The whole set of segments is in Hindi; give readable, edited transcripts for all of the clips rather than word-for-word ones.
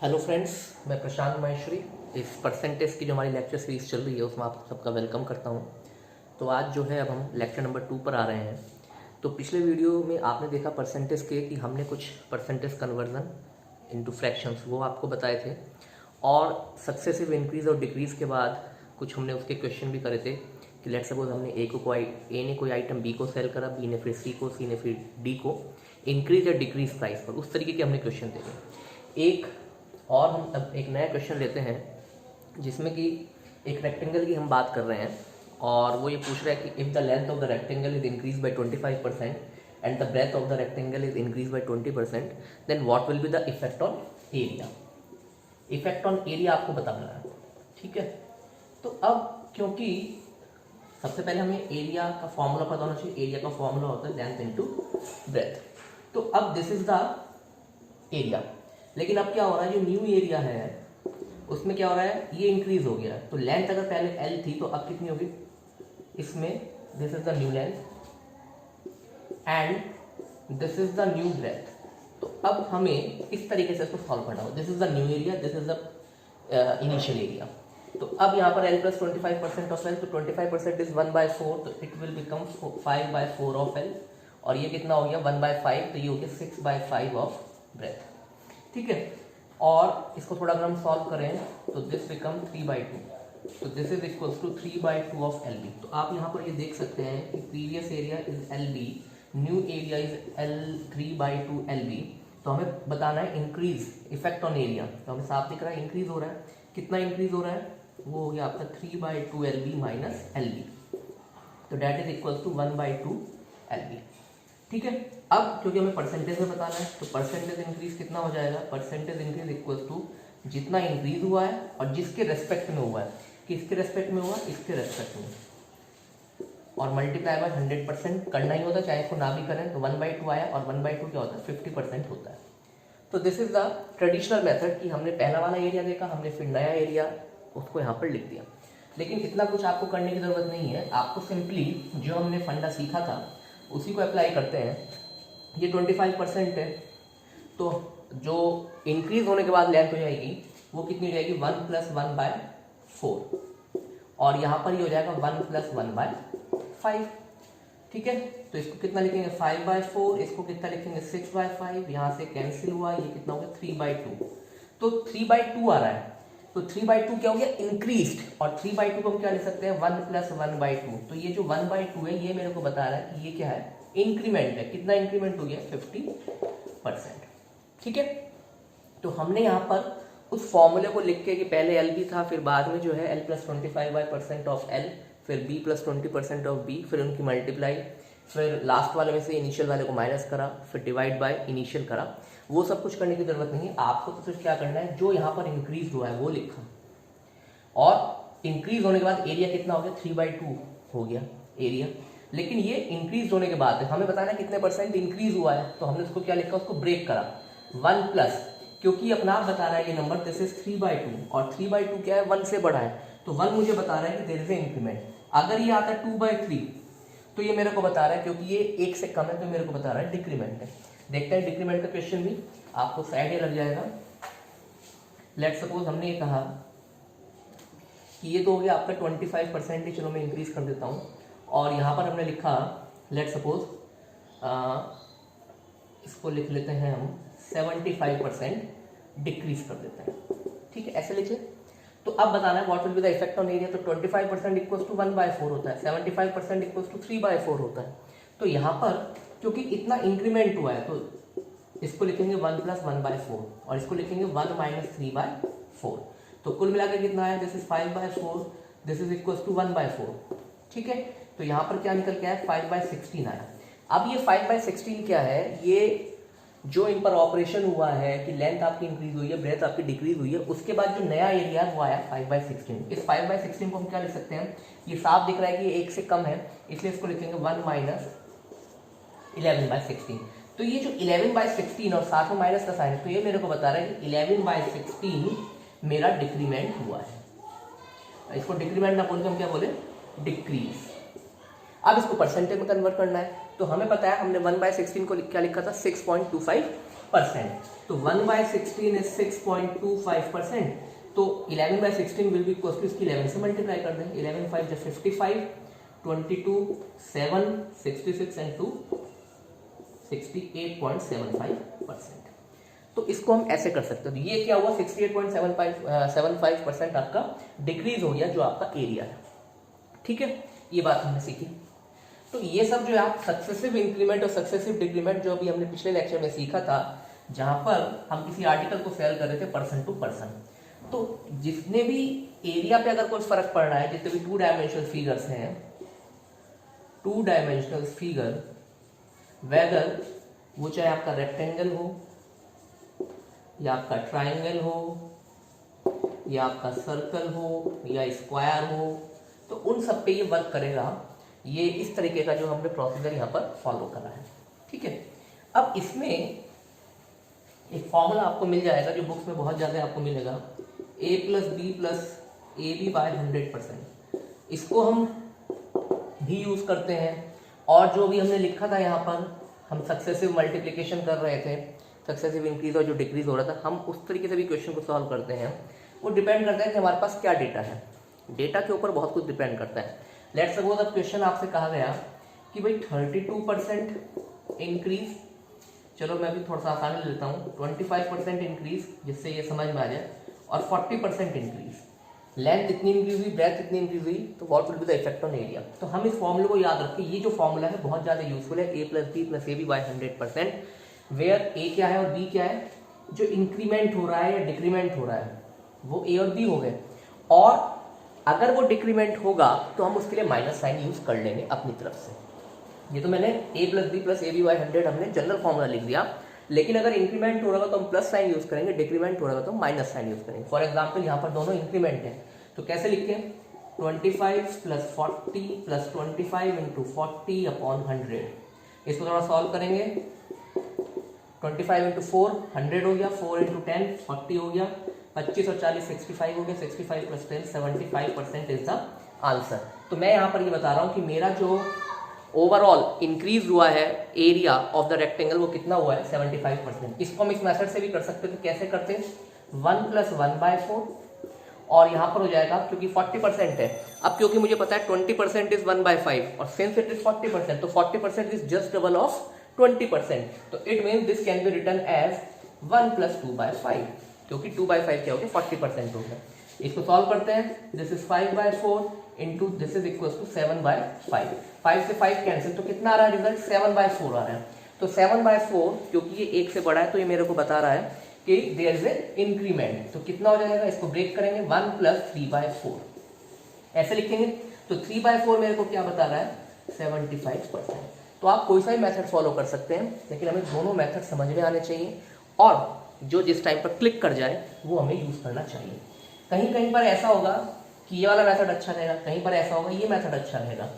हेलो फ्रेंड्स, मैं प्रशांत महेश्वरी। इस परसेंटेज की जो हमारी लेक्चर सीरीज़ चल रही है उसमें आप सबका वेलकम करता हूं। तो आज जो है अब हम लेक्चर नंबर 2 पर आ रहे हैं। तो पिछले वीडियो में आपने देखा परसेंटेज के कि हमने कुछ परसेंटेज कन्वर्जन इनटू फ्रैक्शंस वो आपको बताए थे, और सक्सेसिव इंक्रीज़ और डिक्रीज़ के बाद कुछ हमने उसके क्वेश्चन भी करे थे कि लेट सपोज हमने ए ने कोई आइटम बी को सेल करा, बी ने फिर सी को, सी ने फिर डी को, इंक्रीज या डिक्रीज प्राइस पर। उस तरीके के हमने क्वेश्चन देखे। एक और हम अब एक नया क्वेश्चन लेते हैं जिसमें कि एक रेक्टेंगल की हम बात कर रहे हैं, और वो ये पूछ रहा है कि if the length of the rectangle is increase by 25% and the breadth of the rectangle is increase by 20%, then what will be the effect on area. Effect on area आपको बताना है, ठीक है। तो अब क्योंकि सबसे पहले हमें एरिया का फॉर्मूला पता होना चाहिए। एरिया का फॉर्मूला होता है लेंथ इनटू ब्रेथ। तो अब दिस इज द एरिया, लेकिन अब क्या हो रहा है, जो न्यू एरिया है उसमें क्या हो रहा है, ये इंक्रीज हो गया। तो लेंथ अगर पहले L थी तो अब कितनी होगी इसमें, this is the new length and this is the new breadth. तो अब हमें इस तरीके से इसको सॉल्व करना होगा। This is the new area, this is the initial area. तो अब यहाँ पर L प्लस 25% ऑफ L, तो 25% इज 1/4, तो it will become 5/4 of L, और ये कितना हो गया 1/5, तो ये हो गया 6/5 ऑफ ब्रेथ, ठीक है। और इसको थोड़ा अगर हम सॉल्व करें तो दिस बिकम 3/2, तो this is equal to 3/2 of LB। तो आप यहाँ पर ये देख सकते हैं कि previous area is LB, new area is L3/2 LB। तो हमें बताना है इंक्रीज, इफेक्ट ऑन एरिया। तो हमें साफ दिख रहा है इंक्रीज हो रहा है। कितना इंक्रीज हो रहा है, वो हो गया आपका 3/2 LB माइनस LB, तो that is equal to 1/2 LB, ठीक है। अब क्योंकि हमें परसेंटेज में बताना है, तो परसेंटेज इंक्रीज कितना हो जाएगा, परसेंटेज इंक्रीज इक्वल टू जितना इंक्रीज हुआ है और जिसके रेस्पेक्ट में हुआ है, किसके रेस्पेक्ट में हुआ, इसके रेस्पेक्ट में, और मल्टीप्लाई बाय 100% करना ही होता है, चाहे इसको ना भी करें। तो 1/2 आया, और 1/2 क्या होता है 50% होता है। तो this is the traditional method कि हमने पहला वाला एरिया देखा, हमने फिर नया एरिया उसको यहाँ पर लिख दिया। लेकिन इतना कुछ आपको करने की जरूरत नहीं है, आपको सिंपली जो हमने फंडा सीखा था उसी को अप्लाई करते हैं। ये 25% है, तो जो इंक्रीज होने के बाद लेंथ हो जाएगी वो कितनी हो जाएगी 1 + 1/4, और यहाँ पर ये हो जाएगा 1 + 1/5, ठीक है। तो इसको कितना लिखेंगे 5/4, इसको कितना लिखेंगे 6/5, यहाँ से कैंसिल हुआ, ये कितना हो गया 3/2। तो 3/2 आ रहा है, तो 3/2 क्या हो गया इंक्रीज्ड, और 3/2 को हम क्या लिख सकते हैं 1 + 1/2। तो ये जो 1/2 है ये मेरे को बता रहा है कि ये क्या है, इंक्रीमेंट है। कितना इंक्रीमेंट हो गया 50%, ठीक है। तो हमने यहाँ पर उस फॉर्मूले को लिख के कि पहले LB था, फिर बाद में जो है L + 25% ऑफ L, फिर B + 20% ऑफ B, फिर उनकी मल्टीप्लाई, फिर लास्ट वाले में से इनिशियल वाले को माइनस करा, फिर डिवाइड बाय इनिशियल करा। वो सब कुछ करने की जरूरत नहीं है, आपको तो सिर्फ क्या करना है, जो यहाँ पर इंक्रीज हुआ है वो लिखा, और इंक्रीज होने के बाद एरिया कितना हो गया 3/2 हो गया एरिया। लेकिन ये इंक्रीज होने के बाद हमें बताना है कितने परसेंट इंक्रीज हुआ है, तो हमने उसको क्या लिखा, उसको ब्रेक करा 1 प्लस, क्योंकि अपना आप बता रहा है ये नंबर दिस इज 3/2, और 3/2 क्या है 1 से बड़ा है, तो 1 मुझे बता रहा है कि देयर इज ए इंक्रीमेंट। अगर ये आता है 2/3, तो ये मेरे को बता रहा है, क्योंकि ये 1 से कम है, तो मेरे को बता रहा है डिक्रीमेंट है। देखते हैं डिक्रीमेंट का क्वेश्चन भी, आपको साइड ही लग जाएगा। लेट सपोज हमने ये कहा कि ये तो हो गया आपका 25% ही, चलो मैं इंक्रीज कर देता हूँ, और यहाँ पर हमने लिखा लेट सपोज इसको लिख लेते हैं हम 75% डिक्रीज कर देते हैं, ठीक है, ऐसे लिखिए। तो अब बताना है what will be the effect on area. तो 25% इक्वल्स टू 1/4 होता है, 75% इक्वल्स टू 3/4 होता है। तो यहाँ पर क्योंकि इतना इंक्रीमेंट हुआ है, तो इसको लिखेंगे 1 + 1/4, और इसको लिखेंगे 1 - 3/4। तो कुल मिलाकर कितना आया, this is 5/4, this is equals to 1/4, ठीक है। तो यहाँ पर क्या निकल के आया 5/16 आया। अब ये 5/16 क्या है, ये जो इन पर ऑपरेशन हुआ है कि लेंथ आपकी इंक्रीज हुई है, ब्रेथ आपकी डिक्रीज हुई है, उसके बाद जो नया एरिया वो आया 5/16। इस 5/16 को हम क्या लिख सकते हैं, ये साफ दिख रहा है कि ये 1 से कम है, इसलिए इसको लिखेंगे 1 - 11/16। तो ये जो 11/16 और साथ में माइनस का साइन है, तो ये मेरे को बता रहा है कि 11/16 मेरा डिक्रीमेंट हुआ है। इसको डिक्रीमेंट ना बोल के हम क्या बोले, डिक्रीज। अब इसको परसेंटेज में कन्वर्ट करना है, तो हमें पता है हमने 1/16 को क्या लिखा था 6.25 तो 1/16 इज 6.25%। तो 11/16 विल बी इक्वल टू इसकी 11 से मल्टीप्लाई कर दें। 11 5 जो 55, 22 7 66 एंड 2 68.75%। तो इसको हम ऐसे कर सकते हैं। तो ये क्या हुआ, 68.75% आपका डिक्रीज हो गया जो आपका एरिया है। ठीक है, ये बात हमने सीखी। तो ये सब जो है आप सक्सेसिव इंक्रीमेंट और सक्सेसिव डिक्रीमेंट जो अभी हमने पिछले लेक्चर में सीखा था, जहां पर हम किसी आर्टिकल को सेल कर रहे थे पर्सन टू पर्सन, तो जितने भी एरिया पे अगर कोई फर्क पड़ रहा है, जितने भी 2 डायमेंशनल फिगर्स हैं, 2 डायमेंशनल फिगर, वेदर वो चाहे आपका रेक्टेंगल हो या आपका ट्राइंगल हो या आपका सर्कल हो या स्क्वायर हो, तो उन सब पे ये वर्क करेगा। ये इस तरीके का जो हमने प्रोसीजर यहाँ पर फॉलो करा है। ठीक है, अब इसमें एक फॉर्मूला आपको मिल जाएगा जो बुक्स में बहुत ज़्यादा आपको मिलेगा, a + b + ab/100%। इसको हम भी यूज़ करते हैं, और जो भी हमने लिखा था यहाँ पर, हम सक्सेसिव मल्टीप्लिकेशन कर रहे थे, सक्सेसिव इंक्रीज और जो डिक्रीज हो रहा था, हम उस तरीके से भी क्वेश्चन को सॉल्व करते हैं। वो डिपेंड करता है कि हमारे पास क्या डेटा है, डेटा के ऊपर बहुत कुछ डिपेंड करता है। लेट्स सपोज अब क्वेश्चन आपसे कहा गया कि भाई 32% इंक्रीज, चलो मैं भी थोड़ा सा आसानी लेता हूँ, 25% इंक्रीज जिससे ये समझ में आ जाए, और 40% इंक्रीज, लेंथ इतनी इंक्रीज हुई, ब्रेथ इतनी इंक्रीज हुई, तो what will be the effect on area. तो हम इस फॉर्मूले को याद रखें, ये जो फॉर्मूला है बहुत ज़्यादा यूजफुल है, a + b + ab/100%, where a क्या है और b क्या है, जो इंक्रीमेंट हो रहा है या डिक्रीमेंट हो रहा है वो a और b हो गए, और अगर वो डिक्रीमेंट होगा तो हम उसके लिए माइनस साइन यूज कर लेंगे अपनी तरफ से। ये तो मैंने a + b + ab/100 हमने जनरल फॉर्मूला लिख दिया, लेकिन अगर इंक्रीमेंट हो रहा तो हम प्लस साइन यूज करेंगे, डिक्रीमेंट हो रहा तो माइनस साइन यूज करेंगे। फॉर एग्जांपल यहाँ पर दोनों इंक्रीमेंट है, तो कैसे लिखते हैं, 25 + 40 + 25 × 40/100। इसको थोड़ा सॉल्व करेंगे, 25 × 4 100 हो गया, 4 × 10 40 हो गया, 25 और 40 65 हो गया, 65 + 10 75% इज द आंसर। तो मैं यहाँ पर ये बता रहा हूँ कि मेरा जो ओवरऑल इंक्रीज हुआ है एरिया ऑफ द रेक्टेंगल वो कितना हुआ है, 75%। इसको हम इस मेथड से भी कर सकते हैं, तो कैसे करते हैं, 1 + 1/4, और यहाँ पर हो जाएगा क्योंकि 40% है, अब क्योंकि मुझे पता है 20% इज 1/5 और सिंस इट इज 40%, तो 40% इज जस्ट डबल ऑफ 20%, तो it means this can be written as 1 + 2/5, क्योंकि 2/5 क्या हो गया, 40% हो गया। इसको सॉल्व करते हैं, this is 5/4 into this is equal to 7/5, 5 से 5 कैंसिल, तो कितना आ रहा है रिजल्ट, 7/4 आ रहा है। तो 7/4 क्योंकि ये 1 से बड़ा है तो ये मेरे को बता रहा है कि देयर इज ए इंक्रीमेंट, तो कितना हो जाएगा, इसको ब्रेक करेंगे, 1 + 3/4 ऐसे लिखेंगे। तो 3/4 मेरे को क्या बता रहा है, 75%। तो आप कोई सा भी मेथड फॉलो कर सकते हैं, लेकिन हमें दोनों मेथड समझ में आने चाहिए, और जो जिस टाइम पर क्लिक कर जाए वो हमें यूज करना चाहिए। कहीं कहीं पर ऐसा होगा कि ये वाला मेथड अच्छा रहेगा, कहीं पर ऐसा होगा ये मेथड अच्छा रहेगा,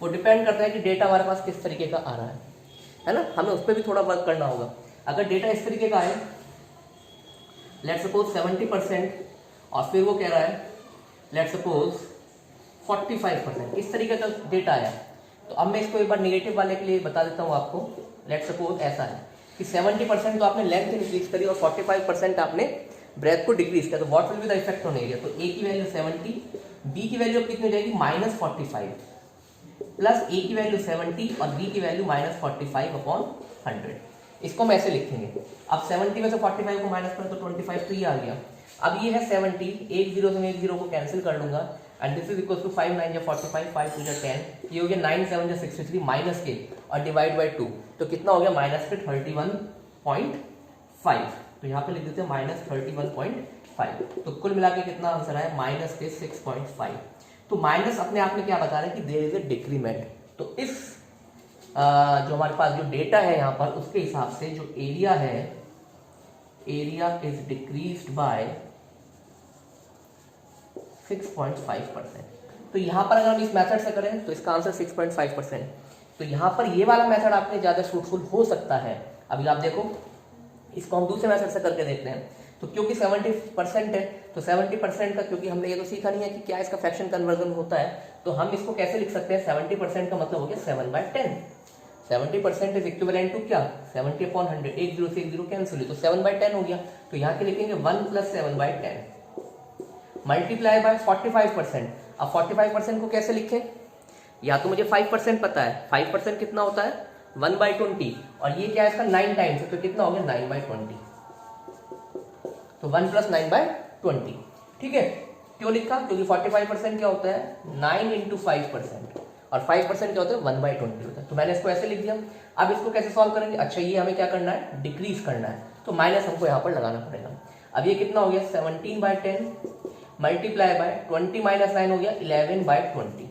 वो डिपेंड करता है कि डेटा हमारे पास किस तरीके का आ रहा है ना, हमें उस पर भी थोड़ा वर्क करना होगा। अगर डेटा इस तरीके का है, लेट्स सपोज 70%, और फिर वो कह रहा है लेट्स सपोज 45%, इस तरीके का डेटा आया, तो अब मैं इसको एक बार नेगेटिव वाले के लिए बता देता हूँ आपको। लेट्स सपोज ऐसा है कि 70% तो आपने लेंथ इंक्रीज करी और 45% आपने ब्रेथ को डिक्रीज किया, तो what will be the effect on area. तो ए की वैल्यू 70, बी की वैल्यू कितनी हो जाएगी, -45, प्लस ए की वैल्यू 70 और बी की वैल्यू -45/100। इसको हम ऐसे लिखेंगे, अब 70 में से 45 को माइनस करें तो 25, तो ये आ गया। अब ये है 70, एक जीरो से मैं एक जीरो को कैंसिल कर लूंगा, and this is equal to 5 9 या 45, 5 2 या 10, ये हो गया 9 7 या 63 माइनस के और डिवाइड बाई 2, तो कितना हो गया, माइनस के 31.5। तो यहाँ पे लिख देते हैं -31.5। तो कुल मिला के कितना आंसर आया, माइनस के 6.5। तो माइनस अपने आप में क्या बता रहा है कि देयर इज ए डिक्रीमेंट। तो इस जो हमारे पास जो डेटा है यहाँ पर, उसके हिसाब से जो एरिया है, एरिया इज डिक्रीज्ड बाय 6.5%। तो यहाँ पर अगर हम इस मेथड से करें तो इसका आंसर 6.5%। तो यहाँ पर ये वाला मेथड आपने ज्यादा फ्रूटफुल हो सकता है। अभी आप देखो, इसको हम दूसरे मेथड से करके देखते हैं। तो क्योंकि 70% है, तो 70% का, क्योंकि हमने ये तो सीखा नहीं है कि क्या इसका फ्रैक्शन कन्वर्जन होता है, तो हम इसको कैसे लिख सकते हैं, 70% का मतलब हो गया 7/10। 70% इज इक्विवेलेंट टू क्या 70 अपॉन 100, 1 0 से 1 0 कैंसिल हुई तो 7/10 हो गया। तो यहाँ के लिखेंगे 1 + 7/10 मल्टीप्लाई बाय 45%। अब 45% को कैसे लिखें, या तो मुझे 5% पता है, 5% कितना होता है 1/20 और ये क्या है इसका 9 टाइम्स है तो कितना हो गया 9/20, तो 1 + 9/20। ठीक है, क्यों लिखा, क्योंकि 45% क्या होता है 9 × 5% और 5% क्या होता है 1/20 होता है। तो मैंने इसको ऐसे लिख दिया। अब इसको कैसे सॉल्व करेंगे, अच्छा ये हमें क्या करना है डिक्रीज करना है, तो माइनस हमको यहाँ पर लगाना पड़ेगा। अब ये कितना हो गया 17/10 मल्टीप्लाई बाय 20 - 9 हो गया 11/20।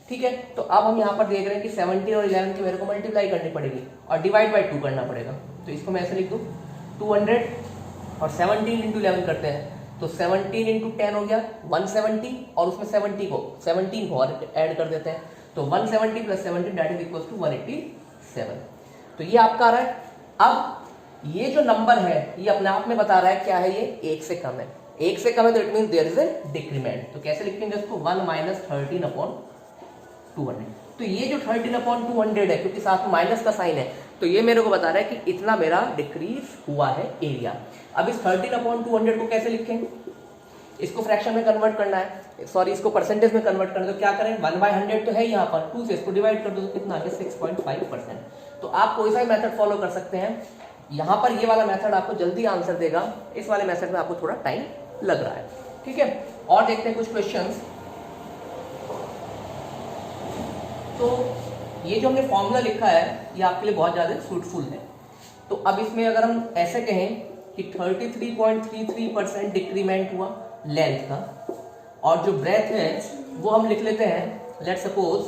ठीक है, तो अब हम यहाँ पर देख रहे हैं कि 17 और 11 की मेरे को मल्टीप्लाई करनी पड़ेगी और डिवाइड बाय 2 करना पड़ेगा। तो इसको मैं ऐसे लिख दूँ 200 और 17 × 11 करते हैं तो 17 × 10 हो गया 170 और उसमें 17 को और ऐड कर देते हैं तो 170 + 17 दैट इज इक्वल टू 187। तो ये आपका आ रहा है। अब ये जो नंबर है ये अपने आप में बता रहा है क्या है, ये 1 से कम है, 1 से कम है तो it means there is a decrement. तो कैसे लिखेंगे इसको 1 - 13/200। तो ये जो 13/200 है क्योंकि साथ में माइनस का साइन है तो ये मेरे को बता रहा है कि इतना मेरा डिक्रीज हुआ है एरिया। अब इस 13/200 को कैसे लिखें, इसको फ्रैक्शन में कन्वर्ट करना है, सॉरी इसको परसेंटेज में कन्वर्ट करना है। तो क्या करें 1/100 तो है यहाँ पर, 2 से इसको डिवाइड कर दो तो कितना आ गया 6.5%। तो आप कोई सा मेथड फॉलो कर सकते हैं, यहाँ पर ये वाला मेथड आपको जल्दी आंसर देगा, इस वाले मेथड में आपको थोड़ा टाइम लग रहा है। ठीक है, और देखते हैं कुछ क्वेश्चंस। तो ये जो हमने फॉर्मूला लिखा है ये आपके लिए बहुत ज्यादा फ्रूटफुल है। तो अब इसमें अगर हम ऐसे कहें कि 33.33% डिक्रीमेंट हुआ लेंथ का और जो ब्रेथ है वो हम लिख लेते हैं लेट्स सपोज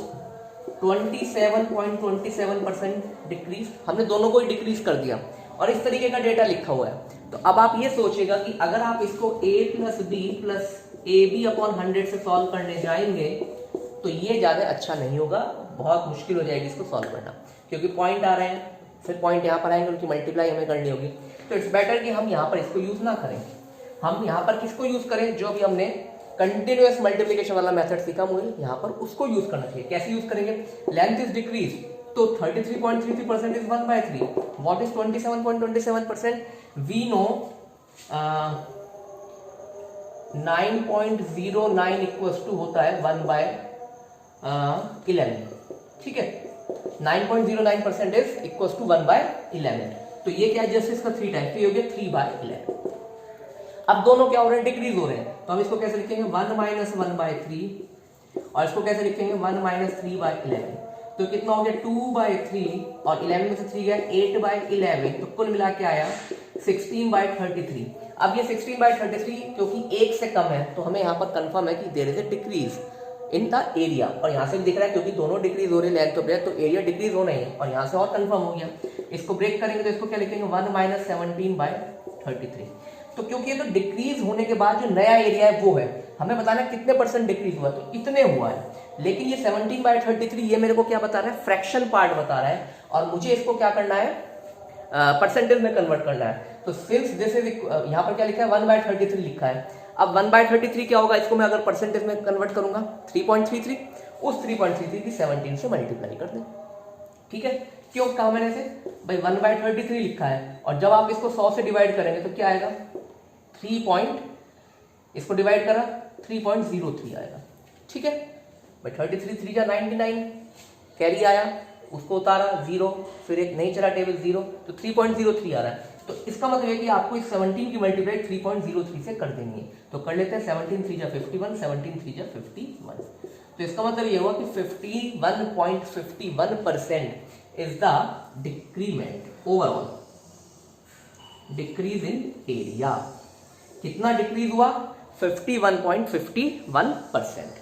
27.27% डिक्रीज, हमने दोनों को ही डिक्रीज कर दिया और इस तरीके का डेटा लिखा हुआ है। तो अब आप ये सोचिएगा कि अगर आप इसको a + b + AB/100 से सॉल्व करने जाएंगे तो ये ज्यादा अच्छा नहीं होगा, बहुत मुश्किल हो जाएगी इसको सॉल्व करना, क्योंकि पॉइंट आ रहे हैं, फिर पॉइंट यहाँ पर आएंगे उनकी मल्टीप्लाई हमें करनी होगी। तो इट्स बेटर कि हम यहाँ पर इसको यूज ना करें, हम यहाँ पर किसको यूज करें, जो भी हमने कंटिन्यूअस मल्टीप्लिकेशन वाला मेथड सीखा मुझे यहाँ पर उसको यूज करना चाहिए। कैसे यूज करेंगे, लेंथ इज डिक्रीज तो 33.33% is 1/3, what is 27.27%, we know 9.09 equals to होता है 1/11। ठीक है, 9.09% इज इक्वल्स टू 1/11। तो ये क्या है जस्ट इसका 3 टाइम, तो ये हो गया 3/11। अब दोनों क्या हो रहे हैं डिक्रीज हो रहे हैं, तो हम इसको कैसे लिखेंगे 1 - 1/3 और इसको कैसे लिखेंगे 1 - 3/11। तो कितना हो गया 2/3 और 11 में से 3 गया 8/11, तो कुल मिला के आया 16/33। अब ये 16/33 क्योंकि 1 से कम है तो हमें यहाँ पर कंफर्म है कि there is a decrease in the area, और यहाँ से भी दिख रहा है क्योंकि दोनों डिक्रीज हो रहे हैं लेंथ और ब्रेथ, तो एरिया डिक्रीज होना ही है और यहाँ से और कंफर्म हो गया। इसको ब्रेक करेंगे तो इसको क्या लिखेंगे 1 - 17/33। तो क्योंकि ये तो डिक्रीज होने के बाद जो नया एरिया है वो है, हमें बताना है कितने % डिक्रीज हुआ, तो इतने हुआ है। लेकिन ये 17/33 ये मेरे को क्या बता रहा है, फ्रैक्शन पार्ट बता रहा है और मुझे इसको क्या करना है परसेंटेज में कन्वर्ट करना है। तो सिंस दिस इज यहाँ पर क्या लिखा है 1/33 लिखा है। अब 1/33 क्या होगा, इसको मैं अगर परसेंटेज में कन्वर्ट करूंगा 3.33, उस 3.33 की 17 से मल्टीप्लाई कर दें। ठीक है, क्यों कहा मैंने से भाई 1/33 लिखा है और जब आप इसको 100 से डिवाइड करेंगे तो क्या आएगा 3 इसको डिवाइड करा 3.03 आएगा। ठीक है भाई 33 3 जा 99, कैरी आया उसको उतारा 0, फिर एक नहीं चला टेबल 0, तो 3.03 आ रहा है। तो इसका मतलब है कि आपको इस 17 की मल्टीप्लाई 3.03 से कर देनी है। तो कर लेते हैं 17 3 जा 51, 17 3 जा 51। तो इसका मतलब ये हुआ कि 51.51% is the decrement overall, decrease in area. कितना डिक्रीज हुआ 51.51%।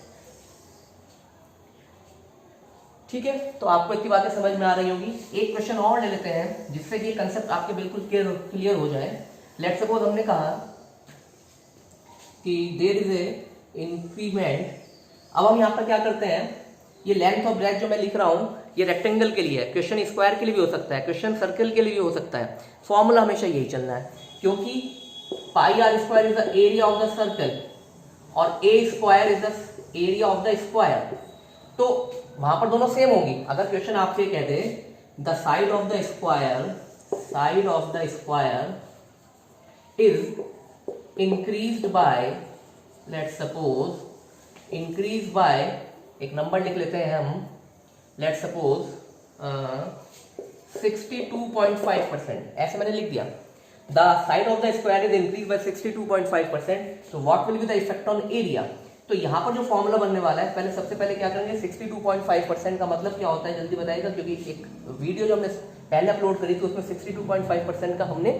ठीक है, तो आपको इतनी बातें समझ में आ रही होगी। एक क्वेश्चन और ले लेते हैं जिससे कि ये कंसेप्ट आपके बिल्कुल क्लियर हो जाए। लेट्स सपोज हमने कहा कि देयर इज ए इंक्रीमेंट। अब हम यहाँ पर क्या करते हैं, ये लेंथ ऑफ ब्रेथ जो मैं लिख रहा हूं ये रेक्टेंगल के लिए है, क्वेश्चन स्क्वायर के लिए भी हो सकता है, क्वेश्चन सर्कल के लिए भी हो सकता है। फॉर्मूला हमेशा यही चलना है क्योंकि πr² is the area of the circle और a² is the area of the square. तो वहां पर दोनों सेम होंगी। अगर क्वेश्चन आपसे कह दे the side of the square is increased by, let's suppose increase by, एक नंबर लिख लेते हैं हम, लेट्स सपोज 62.5%, ऐसे मैंने लिख दिया। The side of the square is increase bye 62.5%, तो what will be the effect on area. तो यहाँ पर जो फॉर्मूला बनने वाला है, पहले सबसे पहले क्या करेंगे, 62.5% का मतलब क्या होता है जल्दी बताइएगा, क्योंकि एक वीडियो जो हमने पहले अपलोड करी थी उसमें 62.5% का हमने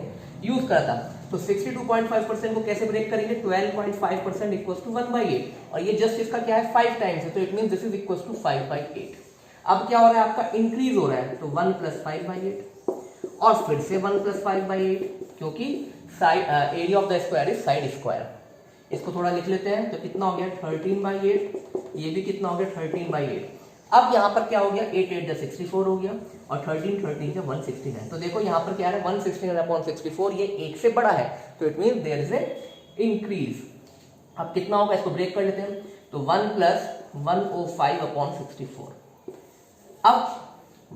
यूज करा था। तो 62.5% को कैसे ब्रेक करेंगे, 12.5% इक्वल टू 1/8, और ये जस्ट इसका क्या है 5 टाइम्स है, तो it mean this is equal to 5/8। अब क्या हो रहा है, आपका इंक्रीज हो रहा है, तो 1 + 5/8 और फिर से 1 + 5/8, क्योंकि area of the square is side square. इसको थोड़ा लिख लेते हैं, तो कितना हो गया 13/8, ये भी कितना हो गया 13/8। अब यहाँ पर क्या हो गया, 8 8 64 हो गया, और 13 13 169। तो देखो यहाँ पर क्या है 169/64, ये 1 से बड़ा है, तो it mean there is a increase. अब कितना होगा, इसको ब्रेक कर लेते हैं, तो 1 + 105/64। अब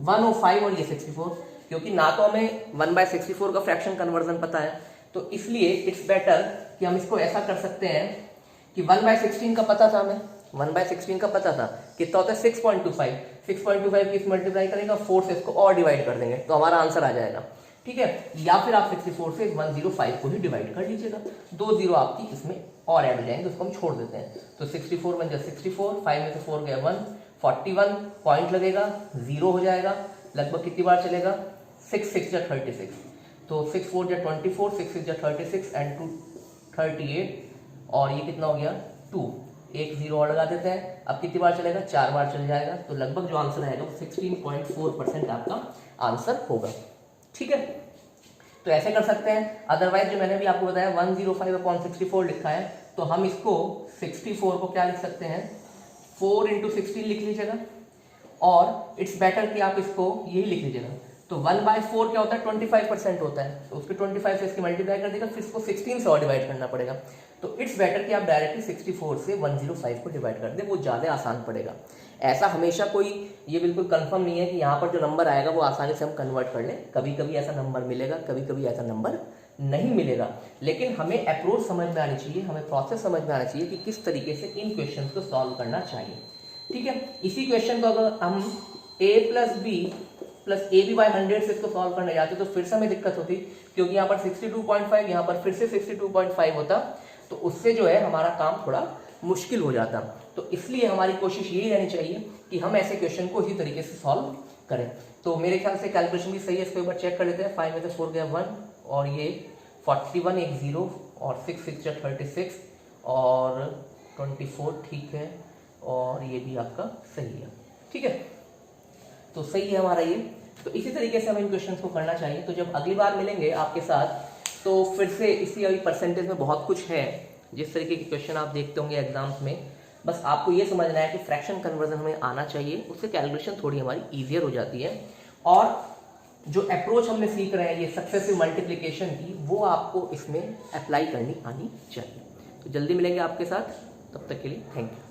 105 और ये 64, क्योंकि ना तो हमें 1/64 का फ्रैक्शन कन्वर्जन पता है, तो इसलिए इट्स बेटर कि हम इसको ऐसा कर सकते हैं कि 1/16 का पता था हमें, 1/16 का पता था, कितना होता है 6.25, 6.25 किस मल्टीप्लाई करेंगे, 4 से इसको और डिवाइड कर देंगे, तो हमारा आंसर आ जाएगा। ठीक है, या फिर आप 64 से 105 को ही डिवाइड कर लीजिएगा, 2 0 आपकी इसमें और ऐड हो जाएंगे, उसको हम छोड़ देते हैं। तो 64 बन जाए 64, 5 में से 4 गया 1, 41 पॉइंट लगेगा, 0 हो जाएगा, लगभग कितनी बार चलेगा, 6 6 जा 36, तो 6 4 जा 24, 6 6 जा 36 एंड 2 38, और ये कितना हो गया 2, एक 0 और लगा देते हैं। अब कितनी बार चलेगा, 4 बार चल जाएगा, तो लगभग जो आंसर आएगा वो 16.4% आपका आंसर होगा। ठीक है, तो ऐसे कर सकते हैं। अदरवाइज जो मैंने भी आपको बताया 105/64 लिखा है, तो हम इसको 64 को क्या लिख सकते हैं, 4 × 16 लिख लीजिएगा, और इट्स बेटर कि आप इसको यही लिख लीजिएगा। तो 1/4 क्या होता है 25% होता है, तो उसके 25 से इसकी मल्टीप्लाई कर देगा, फिर इसको 16 से और डिवाइड करना पड़ेगा। तो इट्स बेटर कि आप डायरेक्टली 64 से 105 को डिवाइड कर दें, वो ज़्यादा आसान पड़ेगा। ऐसा हमेशा कोई ये बिल्कुल कंफर्म नहीं है कि यहाँ पर जो नंबर आएगा वो आसानी से हम कन्वर्ट कर लें, कभी कभी ऐसा नंबर मिलेगा, कभी कभी ऐसा नंबर नहीं मिलेगा, लेकिन हमें अप्रोच समझ में आनी चाहिए, हमें प्रोसेस समझ में आना चाहिए कि किस तरीके से इन क्वेश्चन को सॉल्व करना चाहिए। ठीक है, इसी क्वेश्चन को अगर हम a + b + ab/100 से इसको सॉल्व करने जाते तो फिर से हमें दिक्कत होती, क्योंकि यहाँ पर 62.5, यहाँ पर फिर से 62.5 होता, तो उससे जो है हमारा काम थोड़ा मुश्किल हो जाता। तो इसलिए हमारी कोशिश यही रहनी चाहिए कि हम ऐसे क्वेश्चन को इसी तरीके से सॉल्व करें। तो मेरे ख्याल से कैलकुलेशन भी सही है, इसको एक बार चेक कर लेते हैं। 5 में से 4 गया 1, और ये 41 एक 0, और 6 6 जा 36, और 24 ठीक है, और ये भी आपका सही है। ठीक है, तो सही है हमारा ये। तो इसी तरीके से हमें इन क्वेश्चंस को करना चाहिए। तो जब अगली बार मिलेंगे आपके साथ, तो फिर से इसी अभी परसेंटेज में बहुत कुछ है, जिस तरीके के क्वेश्चन आप देखते होंगे एग्जाम्स में, बस आपको ये समझना है कि फ्रैक्शन कन्वर्जन हमें आना चाहिए, उससे कैलकुलेशन थोड़ी हमारी ईजियर हो जाती है। और जो अप्रोच हमने सीख रहे हैं ये सक्सेसिव मल्टीप्लिकेशन की, वो आपको इसमें अप्लाई करनी आनी चाहिए। तो जल्दी मिलेंगे आपके साथ, तब तक के लिए थैंक यू।